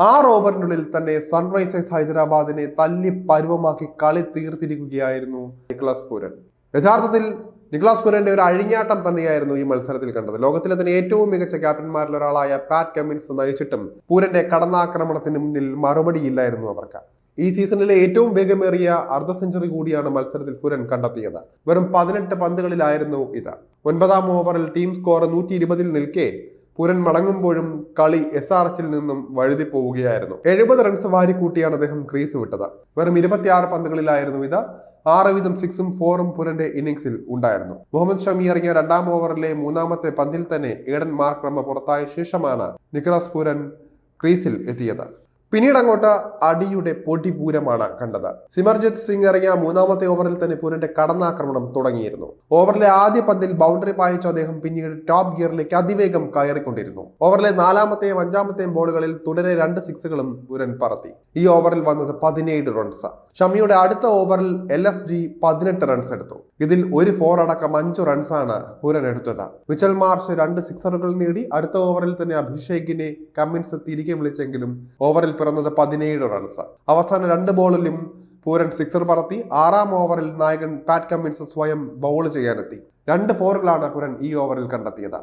6 ഓവറിനുള്ളിൽ തന്നെ സൺറൈസേഴ്സ് ഹൈദരാബാദിനെ തല്ലി പരുവമാക്കി കളി തീർത്തിരിക്കുകയായിരുന്നു നിക്കോളാസ് പൂരൻ. യഥാർത്ഥത്തിൽ നിക്കോളാസ് പൂരന്റെ ഒരു അഴിഞ്ഞാട്ടം തന്നെയായിരുന്നു ഈ മത്സരത്തിൽ കണ്ടത്. ലോകത്തിലെ തന്നെ ഏറ്റവും മികച്ച ക്യാപ്റ്റന്മാരിൽ ഒരാളായ പാറ്റ് കമ്മിൻസ് നയിച്ചിട്ടും പൂരന്റെ കടന്നാക്രമണത്തിന് മുന്നിൽ മറുപടിയില്ലായിരുന്നു അവർക്ക്. ഈ സീസണിലെ ഏറ്റവും വേഗമേറിയ അർദ്ധ സെഞ്ചുറി കൂടിയാണ് മത്സരത്തിൽ പൂരൻ കണ്ടെത്തിയത്. വെറും 18 പന്തുകളിലായിരുന്നു ഇത്. 9ാം ഓവറിൽ ടീം സ്കോർ 120 നിൽക്കെ പൂരൻ മടങ്ങുമ്പോഴും കളി SRHൽ നിന്നും വഴുതി പോവുകയായിരുന്നു. 70 റൺസ് വാരിക്കൂട്ടിയാണ് അദ്ദേഹം ക്രീസ് വിട്ടത്. വെറും 26 പന്തുകളിലായിരുന്നു ഇത്. 6 വീതം 6ഉം 4ഉം പൂരന്റെ ഇന്നിംഗ്സിൽ ഉണ്ടായിരുന്നു. മുഹമ്മദ് ഷമി ഇറങ്ങിയ 2ാം ഓവറിലെ 3ാമത്തെ പന്തിൽ തന്നെ ഏഡൻ മാർക്രമ പുറത്തായ ശേഷമാണ് നിക്കോളാസ് പൂരൻ ക്രീസിൽ എത്തിയത്. പിന്നീട് അങ്ങോട്ട് അടിയുടെ പൊടിപൂരമാണ് കണ്ടത്. സിമർജിത് സിംഗ് ഇറങ്ങിയ 3ാമത്തെ ഓവറിൽ തന്നെ പൂരന്റെ കടന്നാക്രമണം തുടങ്ങിയിരുന്നു. ഓവറിലെ ആദ്യ പന്തിൽ ബൗണ്ടറി പായിച്ച അദ്ദേഹം പിന്നീട് ടോപ്പ് ഗിയറിലേക്ക് അതിവേഗം കയറിക്കൊണ്ടിരുന്നു. ഓവറിലെ 4ാമത്തെയും 5ാമത്തെയും ബോളുകളിൽ തുടരെ 2 സിക്സുകളും പൂരൻ പറത്തി. ഈ ഓവറിൽ വന്നത് 17 റൺസ്. ഷമിയുടെ അടുത്ത ഓവറിൽ LSG 18 റൺസ് എടുത്തു. ഇതിൽ ഒരു 4 അടക്കം 5 റൺസാണ് പൂരൻ എടുത്തത്. മിച്ചൽ മാർഷ് 2 സിക്സറുകൾ നേടി. അടുത്ത ഓവറിൽ തന്നെ അഭിഷേകിനെ കമ്മിൻസ് തിരികെ വിളിച്ചെങ്കിലും ഓവറിൽ പിറന്നത് 17 റൺസ്. അവസാന 2 ബോളിലും പൂരൻ സിക്സർ പറത്തി. 6ാം ഓവറിൽ നായകൻ പാറ്റ് കമ്മിൻസ് സ്വയം ബൗൾ ചെയ്യാനെത്തി. 2 ഫോറുകളാണ് പൂരൻ ഈ ഓവറിൽ കണ്ടെത്തിയത്.